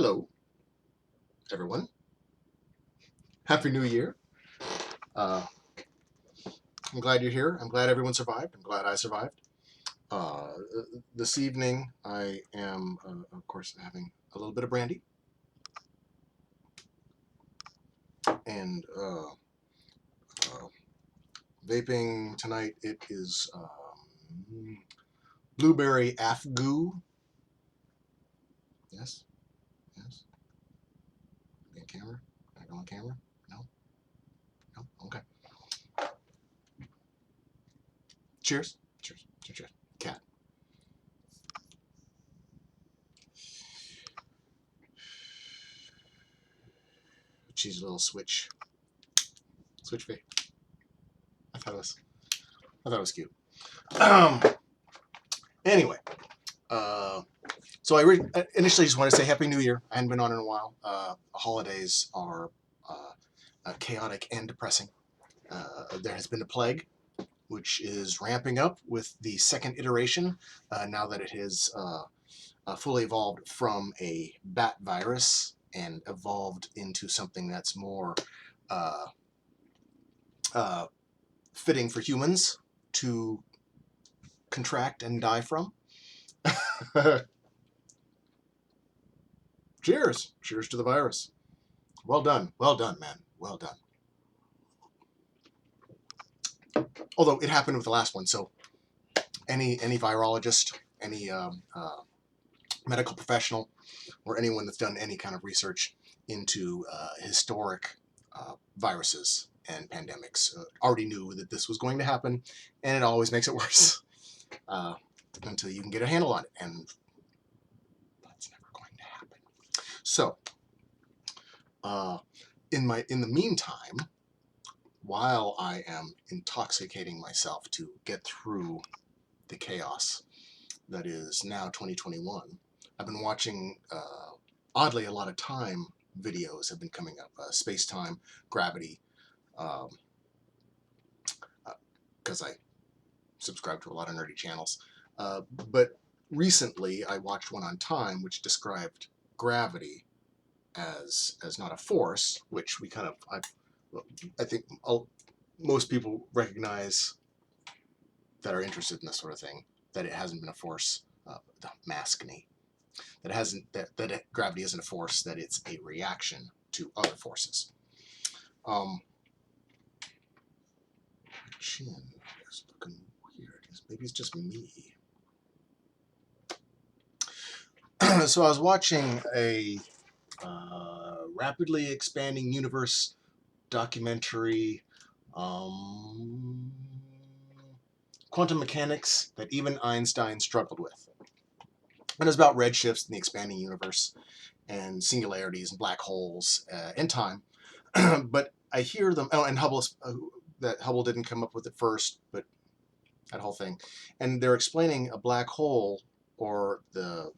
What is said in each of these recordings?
Hello, everyone. Happy New Year. Uh, I'm glad you're here. I'm glad everyone survived. I'm glad I survived. Uh, this evening, I am, of course, having a little bit of brandy and vaping tonight. It is blueberry afgoo. Yes, yes. On camera? Can I go on camera? No, no. Okay. Cheers. Cheers. Cheers. Cheers. Cat. Cheesy little switch. Switch vape. I thought it was. I thought it was cute. Anyway, uh, so I initially just want to say Happy New Year. I hadn't been on in a while. Holidays are chaotic and depressing. There has been a plague, which is ramping up with the second iteration, now that it has fully evolved from a bat virus and evolved into something that's more uh, uh, fitting for humans to contract and die from. Cheers. Cheers to the virus. Well done. Well done, man. Well done. Although it happened with the last one, so any virologist, any medical professional, or anyone that's done any kind of research into historic viruses and pandemics already knew that this was going to happen, and it always makes it worse until you can get a handle on it, and that's never going to happen. So, in the meantime, while I am intoxicating myself to get through the chaos that is now 2021, I've been watching, oddly, a lot of time videos have been coming up, space-time, gravity, because I subscribe to a lot of nerdy channels. But recently, I watched one on time which described gravity as not a force, which we kind of, I think most people recognize that are interested in this sort of thing, that it hasn't been a force, maskne, that gravity isn't a force, that it's a reaction to other forces. Chin is looking weird. Maybe it's just me. So I was watching a rapidly expanding universe documentary, quantum mechanics that even Einstein struggled with. And it's about redshifts in the expanding universe and singularities and black holes and time. But I hear them, oh, and that Hubble didn't come up with it first, but that whole thing. And they're explaining a black hole, or the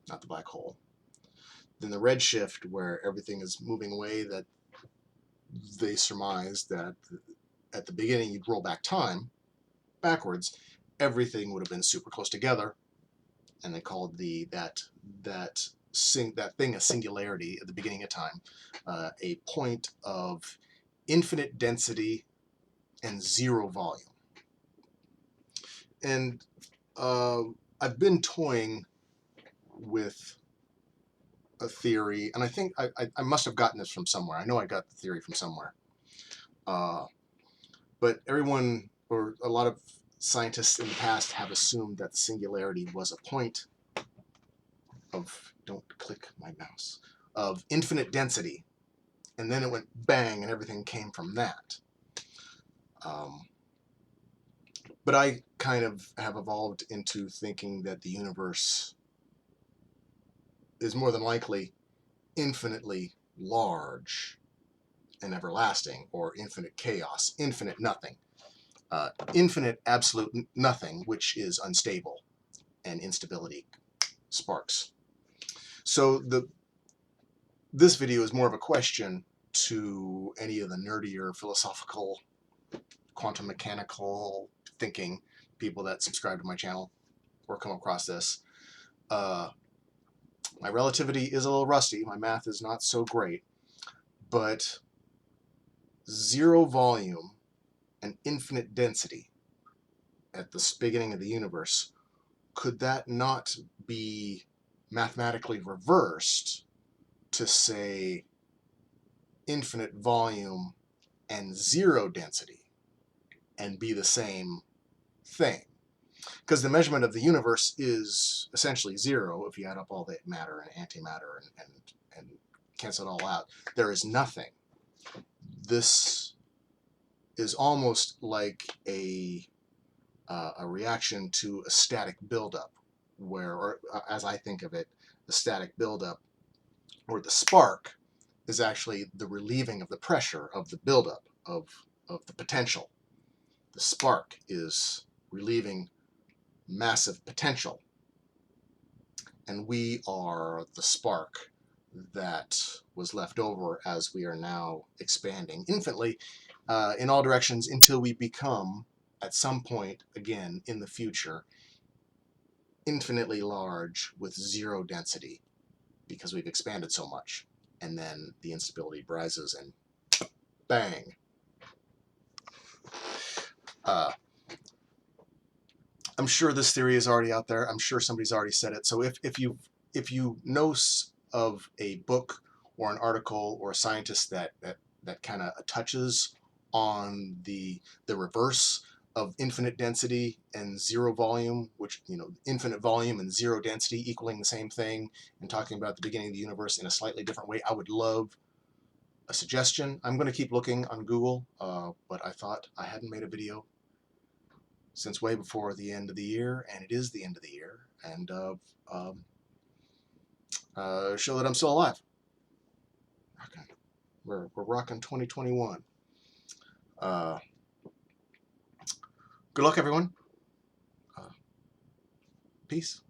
not the black hole, then the redshift, where everything is moving away, that they surmise that at the beginning you'd roll back time backwards, everything would have been super close together, and they called that thing a singularity at the beginning of time, a point of infinite density and zero volume. And I've been toying with a theory, and I think I must have gotten this from somewhere. I know I got the theory from somewhere. But everyone, or a lot of scientists in the past, have assumed that the singularity was a point of, don't click my mouse, of infinite density, and then it went bang and everything came from that. But I kind of have evolved into thinking that the universe is more than likely infinitely large and everlasting, or infinite chaos, infinite nothing, infinite absolute nothing, which is unstable, and instability sparks. So this video is more of a question to any of the nerdier philosophical, quantum mechanical thinking people that subscribe to my channel or come across this. My relativity is a little rusty. My math is not so great. But zero volume and infinite density at the beginning of the universe, could that not be mathematically reversed to say infinite volume and zero density and be the same thing? Because the measurement of the universe is essentially zero if you add up all the matter and antimatter and cancel it all out. There is nothing. This is almost like a reaction to a static buildup, where, or as I think of it, the static buildup or the spark is actually the relieving of the pressure of the buildup of the potential. The spark is relieving massive potential, and we are the spark that was left over as we are now expanding infinitely in all directions until we become, at some point again in the future, infinitely large with zero density because we've expanded so much. And then the instability rises and bang. I'm sure this theory is already out there. I'm sure somebody's already said it. So if you know of a book or an article or a scientist that kind of touches on the reverse of infinite density and zero volume, which, infinite volume and zero density equaling the same thing, and talking about the beginning of the universe in a slightly different way, I would love a suggestion. I'm going to keep looking on Google, but I thought I hadn't made a video since way before the end of the year, and it is the end of the year, and show that I'm still alive. We're rocking 2021. Good luck, everyone. Peace.